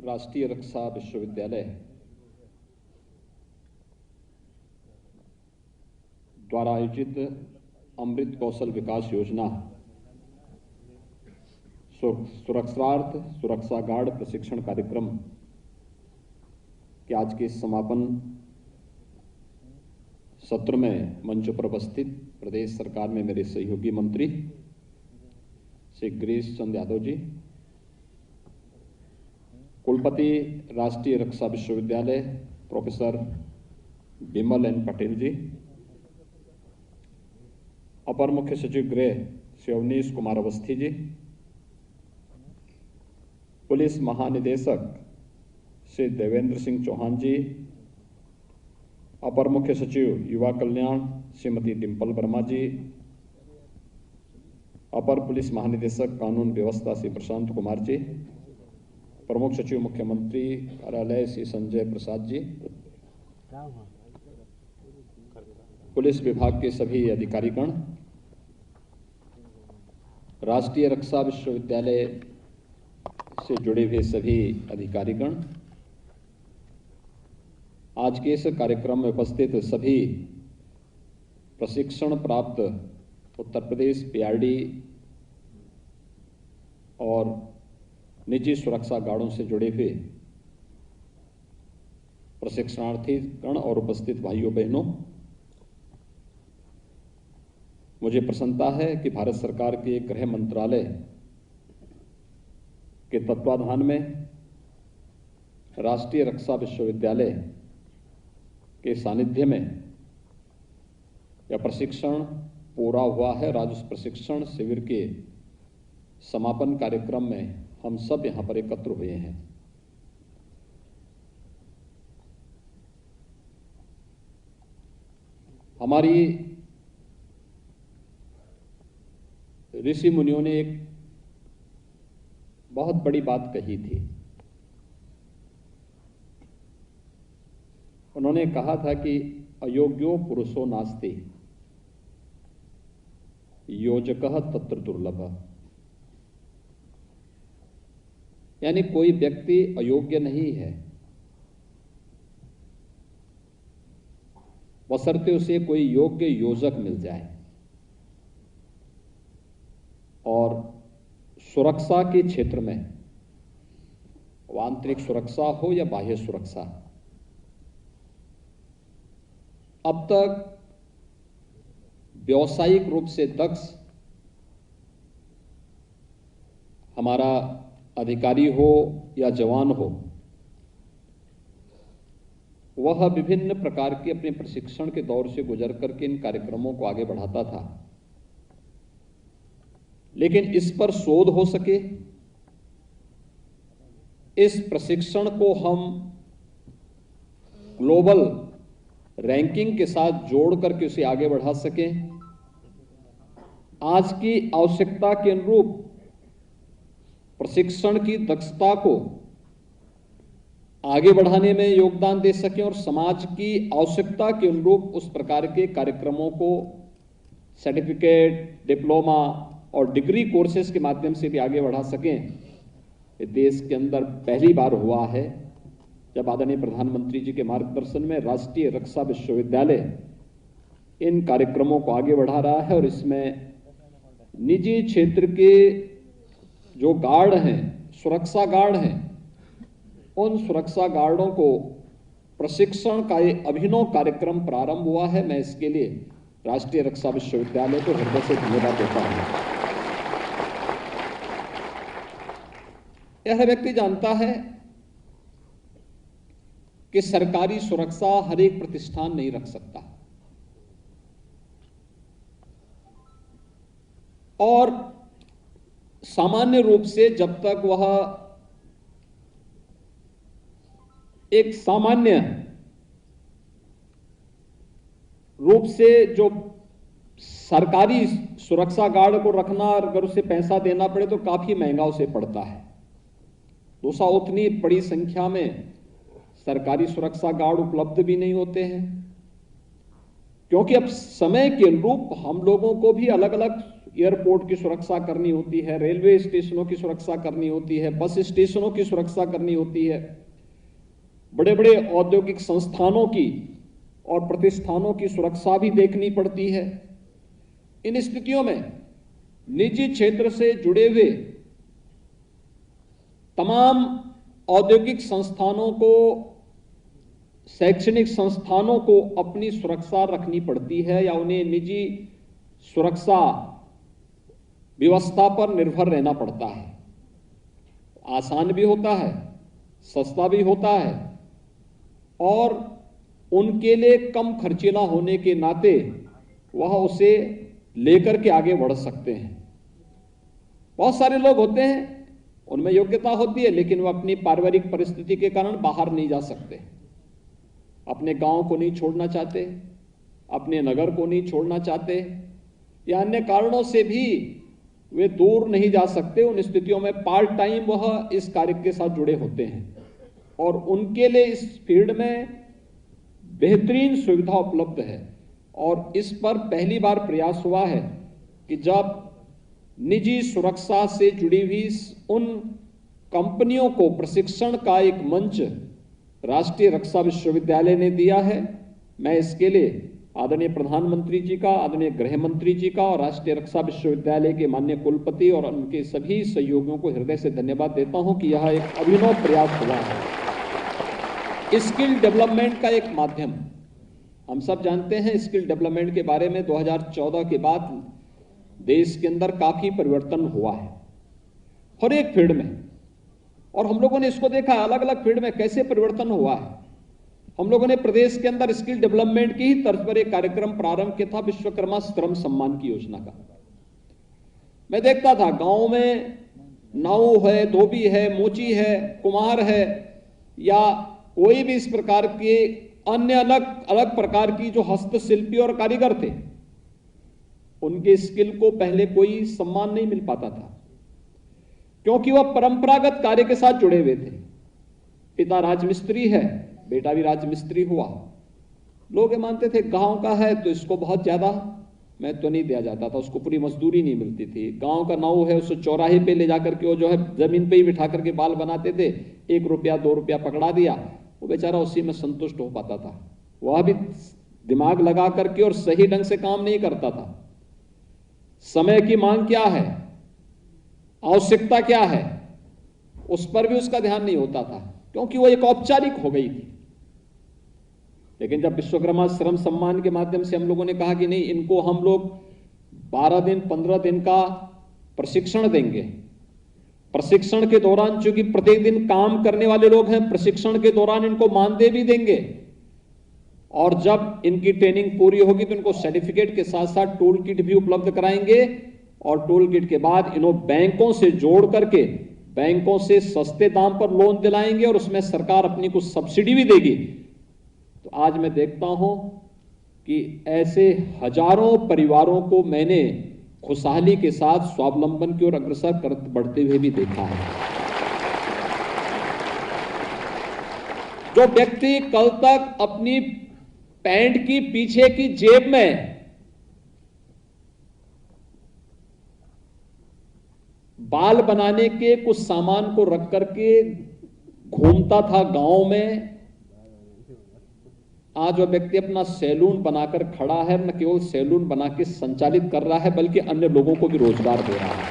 राष्ट्रीय रक्षा विश्वविद्यालय द्वारा आयोजित अमृत कौशल विकास योजना सुरक्षार्थ सुरक्षा गार्ड प्रशिक्षण कार्यक्रम के आज के समापन सत्र में मंच पर उपस्थित प्रदेश सरकार में मेरे सहयोगी मंत्री श्री गिरीश चंद्र यादव जी, कुलपति राष्ट्रीय रक्षा विश्वविद्यालय प्रोफेसर विमल एन पटेल जी, अपर मुख्य सचिव गृह श्री अवनीश कुमार अवस्थी जी, पुलिस महानिदेशक श्री देवेंद्र सिंह चौहान जी, अपर मुख्य सचिव युवा कल्याण श्रीमती डिंपल वर्मा जी, अपर पुलिस महानिदेशक कानून व्यवस्था श्री प्रशांत कुमार जी, प्रमुख सचिव मुख्यमंत्री कार्यालय श्री संजय प्रसाद जी, पुलिस विभाग के सभी अधिकारीगण, राष्ट्रीय रक्षा विश्वविद्यालय से जुड़े हुए सभी अधिकारीगण, आज के इस कार्यक्रम में उपस्थित सभी प्रशिक्षण प्राप्त उत्तर प्रदेश पीआरडी और निजी सुरक्षा गार्डों से जुड़े हुए प्रशिक्षणार्थी गण और उपस्थित भाइयों बहनों, मुझे प्रसन्नता है कि भारत सरकार के गृह मंत्रालय के तत्वाधान में राष्ट्रीय रक्षा विश्वविद्यालय के सानिध्य में यह प्रशिक्षण पूरा हुआ है। आज उस प्रशिक्षण शिविर के समापन कार्यक्रम में हम सब यहां पर एकत्र हुए हैं। हमारी ऋषि मुनियों ने एक बहुत बड़ी बात कही थी। उन्होंने कहा था कि अयोग्यो पुरुषो नास्ति योजकः तत्र दुर्लभः, यानी कोई व्यक्ति अयोग्य नहीं है, बशर्ते उसे कोई योग्य योजक मिल जाए। और सुरक्षा के क्षेत्र में, वो आंतरिक सुरक्षा हो या बाह्य सुरक्षा, अब तक व्यावसायिक रूप से दक्ष हमारा अधिकारी हो या जवान हो, वह विभिन्न प्रकार के अपने प्रशिक्षण के दौर से गुजर करके इन कार्यक्रमों को आगे बढ़ाता था। लेकिन इस पर शोध हो सके, इस प्रशिक्षण को हम ग्लोबल रैंकिंग के साथ जोड़ करके उसे आगे बढ़ा सकें, आज की आवश्यकता के अनुरूप प्रशिक्षण की दक्षता को आगे बढ़ाने में योगदान दे सकें और समाज की आवश्यकता के अनुरूप उस प्रकार के कार्यक्रमों को सर्टिफिकेट, डिप्लोमा और डिग्री कोर्सेज के माध्यम से भी आगे बढ़ा सकें। देश के अंदर पहली बार हुआ है जब आदरणीय प्रधानमंत्री जी के मार्गदर्शन में राष्ट्रीय रक्षा विश्वविद्यालय इन कार्यक्रमों को आगे बढ़ा रहा है। और इसमें निजी क्षेत्र के जो गार्ड हैं, सुरक्षा गार्ड हैं, उन सुरक्षा गार्डों को प्रशिक्षण का ये अभिनव कार्यक्रम प्रारंभ हुआ है। मैं इसके लिए राष्ट्रीय रक्षा विश्वविद्यालय को हृदय से धन्यवाद देता हूं। यह व्यक्ति जानता है कि सरकारी सुरक्षा हर एक प्रतिष्ठान नहीं रख सकता, और सामान्य रूप से जब तक वह एक सामान्य रूप से जो सरकारी सुरक्षा गार्ड को रखना, अगर उसे पैसा देना पड़े तो काफी महंगा उसे पड़ता है। दूसरा, उतनी बड़ी संख्या में सरकारी सुरक्षा गार्ड उपलब्ध भी नहीं होते हैं, क्योंकि अब समय के अनुरूप हम लोगों को भी अलग अलग एयरपोर्ट की सुरक्षा करनी होती है, रेलवे स्टेशनों की सुरक्षा करनी होती है, बस स्टेशनों की सुरक्षा करनी होती है, बड़े बड़े औद्योगिक संस्थानों की और प्रतिष्ठानों की सुरक्षा भी देखनी पड़ती है। इन स्थितियों में निजी क्षेत्र से जुड़े हुए तमाम औद्योगिक संस्थानों को, शैक्षणिक संस्थानों को अपनी सुरक्षा रखनी पड़ती है या उन्हें निजी सुरक्षा व्यवस्था पर निर्भर रहना पड़ता है। आसान भी होता है, सस्ता भी होता है और उनके लिए कम खर्चीला होने के नाते वह उसे लेकर के आगे बढ़ सकते हैं। बहुत सारे लोग होते हैं, उनमें योग्यता होती है, लेकिन वह अपनी पारिवारिक परिस्थिति के कारण बाहर नहीं जा सकते, अपने गांव को नहीं छोड़ना चाहते, अपने नगर को नहीं छोड़ना चाहते या अन्य कारणों से भी वे दूर नहीं जा सकते। उन स्थितियों में पार्ट टाइम वह इस कार्य के साथ जुड़े होते हैं और उनके लिए इस फील्ड में बेहतरीन सुविधा उपलब्ध है। और इस पर पहली बार प्रयास हुआ है कि जब निजी सुरक्षा से जुड़ी हुई उन कंपनियों को प्रशिक्षण का एक मंच राष्ट्रीय रक्षा विश्वविद्यालय ने दिया है। मैं इसके लिए आदरणीय प्रधानमंत्री जी का, आदरणीय गृह मंत्री जी का और राष्ट्रीय रक्षा विश्वविद्यालय के माननीय कुलपति और उनके सभी सहयोगियों को हृदय से धन्यवाद देता हूं कि यह एक अभिनव प्रयास हुआ है। स्किल डेवलपमेंट का एक माध्यम, हम सब जानते हैं स्किल डेवलपमेंट के बारे में 2014 के बाद देश के अंदर काफी परिवर्तन हुआ है हर एक फील्ड में, और हम लोगों ने इसको देखा अलग अलग फील्ड में कैसे परिवर्तन हुआ है। हम लोगों ने प्रदेश के अंदर स्किल डेवलपमेंट की ही तर्ज पर एक कार्यक्रम प्रारंभ किया था, विश्वकर्मा श्रम सम्मान की योजना का। मैं देखता था गांव में नाऊ है, धोबी है, मोची है, कुम्हार है या कोई भी इस प्रकार के अन्य अलग अलग प्रकार की जो हस्तशिल्पी और कारीगर थे, उनके स्किल को पहले कोई सम्मान नहीं मिल पाता था क्योंकि वह परंपरागत कार्य के साथ जुड़े हुए थे। पिता राजमिस्त्री है, बेटा भी राजमिस्त्री हुआ। लोग ये मानते थे गांव का है तो इसको बहुत ज्यादा महत्व नहीं दिया जाता था, उसको पूरी मजदूरी नहीं मिलती थी। गांव का नाऊ है, उसको चौराहे पे ले जाकर के वो जो है जमीन पे ही बिठा करके बाल बनाते थे, 1 रुपया 2 रुपया पकड़ा दिया, वो बेचारा उसी में संतुष्ट हो पाता था। वह भी दिमाग लगा करके और सही ढंग से काम नहीं करता था। समय की मांग क्या है, आवश्यकता क्या है, उस पर भी उसका ध्यान नहीं होता था क्योंकि वो एक औपचारिक हो गई थी। लेकिन जब विश्वकर्मा श्रम सम्मान के माध्यम से हम लोगों ने कहा कि नहीं, इनको हम लोग 12 दिन 15 दिन का प्रशिक्षण देंगे। प्रशिक्षण के दौरान चूंकि प्रत्येक दिन काम करने वाले लोग हैं, प्रशिक्षण के दौरान इनको मानदेय भी देंगे और जब इनकी ट्रेनिंग पूरी होगी तो इनको सर्टिफिकेट के साथ साथ टूल किट भी उपलब्ध कराएंगे और टूल किट के बाद इन्हों बैंकों से जोड़ करके बैंकों से सस्ते दाम पर लोन दिलाएंगे और उसमें सरकार अपनी कुछ सब्सिडी भी देगी। तो आज मैं देखता हूं कि ऐसे हजारों परिवारों को मैंने खुशहाली के साथ स्वावलंबन की ओर अग्रसर बढ़ते हुए भी देखा है। जो व्यक्ति कल तक अपनी पैंट की पीछे की जेब में बाल बनाने के कुछ सामान को रख करके घूमता था गांव में, आज वह व्यक्ति अपना सैलून बनाकर खड़ा है। न केवल सैलून बना के संचालित कर रहा है बल्कि अन्य लोगों को भी रोजगार दे रहा है।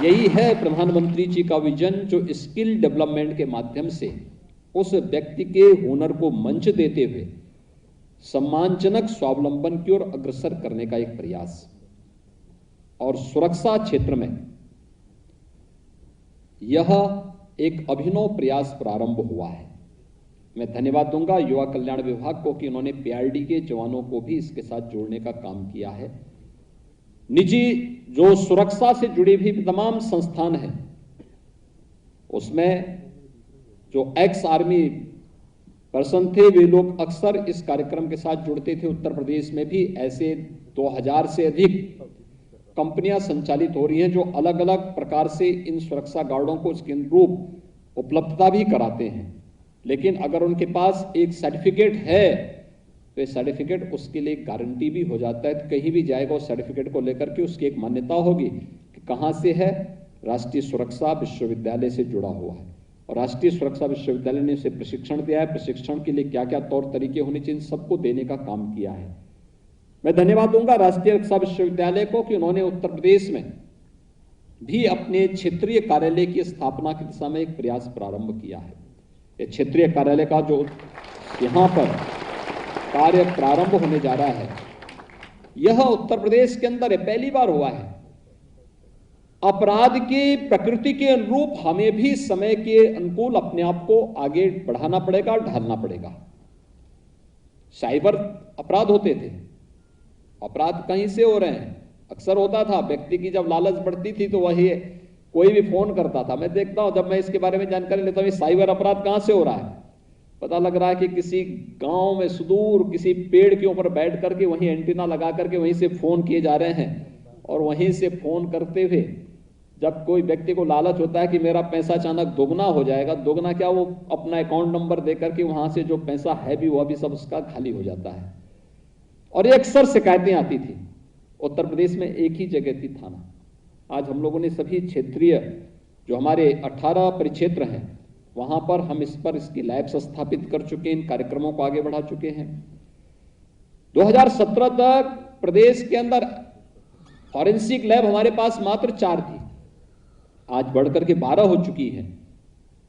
यही है प्रधानमंत्री जी का विजन, जो स्किल डेवलपमेंट के माध्यम से उस व्यक्ति के हुनर को मंच देते हुए सम्मानजनक स्वावलंबन की ओर अग्रसर करने का एक प्रयास। और सुरक्षा क्षेत्र में यह एक अभिनव प्रयास प्रारंभ हुआ है। मैं धन्यवाद दूंगा युवा कल्याण विभाग को कि उन्होंने पीआरडी के जवानों को भी इसके साथ जोड़ने का काम किया है। निजी जो सुरक्षा से जुड़ी हुई तमाम संस्थान हैं, उसमें जो एक्स आर्मी पर्सन थे वे लोग अक्सर इस कार्यक्रम के साथ जुड़ते थे। उत्तर प्रदेश में भी ऐसे 2000 से अधिक कंपनियां संचालित हो रही हैं जो अलग अलग प्रकार से इन सुरक्षा गार्डों को इसके अनुरूप उपलब्धता भी कराते हैं। लेकिन अगर उनके पास एक सर्टिफिकेट है तो ये सर्टिफिकेट उसके लिए गारंटी भी हो जाता है। तो कहीं भी जाएगा उस सर्टिफिकेट को लेकर के उसकी एक मान्यता होगी कि कहाँ से है, राष्ट्रीय सुरक्षा विश्वविद्यालय से जुड़ा हुआ है और राष्ट्रीय सुरक्षा विश्वविद्यालय ने उसे प्रशिक्षण दिया है। प्रशिक्षण के लिए क्या क्या तौर तरीके होने चाहिए, इन सबको देने का काम किया है। मैं धन्यवाद दूंगा राष्ट्रीय रक्षा विश्वविद्यालय को कि उन्होंने उत्तर प्रदेश में भी अपने क्षेत्रीय कार्यालय की स्थापना की दिशा में एक प्रयास प्रारंभ किया है। ये क्षेत्रीय कार्यालय का जो यहाँ पर कार्य प्रारंभ होने जा रहा है, यह उत्तर प्रदेश के अंदर पहली बार हुआ है। अपराध की प्रकृति के अनुरूप हमें भी समय के अनुकूल अपने आप को आगे बढ़ाना पड़ेगा, ढालना पड़ेगा। साइबर अपराध होते थे, अपराध कहीं से हो रहे हैं। अक्सर होता था व्यक्ति की जब लालच बढ़ती थी तो वही कोई भी फोन करता था। मैं देखता हूं, जब मैं इसके बारे में जानकारी लेता हूं साइबर अपराध कहां से हो रहा है, पता लग रहा है कि किसी गांव में सुदूर किसी पेड़ के ऊपर बैठ करके वहीं एंटीना लगा करके वहीं से फोन किए जा रहे हैं और वहीं से फोन करते हुए जब कोई व्यक्ति को लालच होता है कि मेरा पैसा अचानक दोगुना हो जाएगा, दोगुना क्या, वो अपना अकाउंट नंबर दे करके वहां से जो पैसा है भी वह भी सब उसका खाली हो जाता है। और ये अक्सर शिकायतें आती थी। उत्तर प्रदेश में एक ही जगह थी थाना। आज हम लोगों ने सभी क्षेत्रीय जो हमारे 18 परिक्षेत्र हैं वहां पर हम इसकी लैब्स स्थापित कर चुके हैं, इन कार्यक्रमों को आगे बढ़ा चुके हैं। 2017 तक प्रदेश के अंदर फॉरेंसिक लैब हमारे पास मात्र 4 थी, आज बढ़कर के 12 हो चुकी है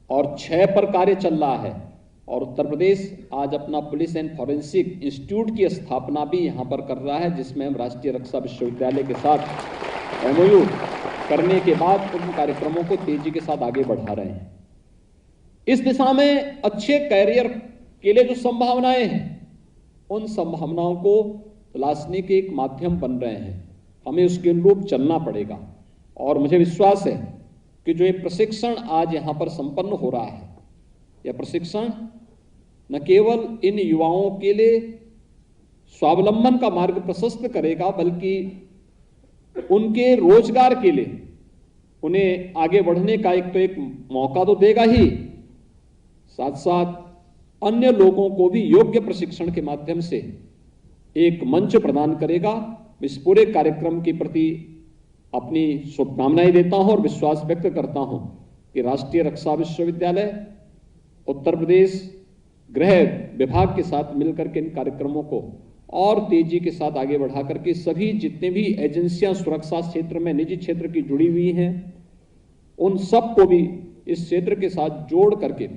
और 6 पर कार्य चल रहा है। और उत्तर प्रदेश आज अपना पुलिस एंड फॉरेंसिक इंस्टीट्यूट की स्थापना भी यहां पर कर रहा है, जिसमें हम राष्ट्रीय रक्षा विश्वविद्यालय के साथ एमओयू करने के बाद उन कार्यक्रमों को तेजी के साथ आगे बढ़ा रहे हैं। इस दिशा में अच्छे कैरियर के लिए जो संभावनाएं हैं, उन संभावनाओं को तलाशने के एक माध्यम बन रहे हैं। हमें उसके अनुरूप चलना पड़ेगा और मुझे विश्वास है कि जो ये प्रशिक्षण आज यहां पर संपन्न हो रहा है, यह प्रशिक्षण न केवल इन युवाओं के लिए स्वावलंबन का मार्ग प्रशस्त करेगा, बल्कि उनके रोजगार के लिए उन्हें आगे बढ़ने का एक मौका तो देगा ही, साथ साथ अन्य लोगों को भी योग्य प्रशिक्षण के माध्यम से एक मंच प्रदान करेगा। इस पूरे कार्यक्रम के प्रति अपनी शुभकामनाएं देता हूं और विश्वास व्यक्त करता हूं कि राष्ट्रीय रक्षा विश्वविद्यालय उत्तर प्रदेश गृह विभाग के साथ मिलकर के इन कार्यक्रमों को और तेजी के साथ आगे बढ़ा करके सभी जितने भी एजेंसियां सुरक्षा क्षेत्र में निजी क्षेत्र की जुड़ी हुई हैं, उन सब को भी इस क्षेत्र के साथ जोड़ करके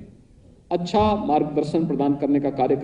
अच्छा मार्गदर्शन प्रदान करने का कार्य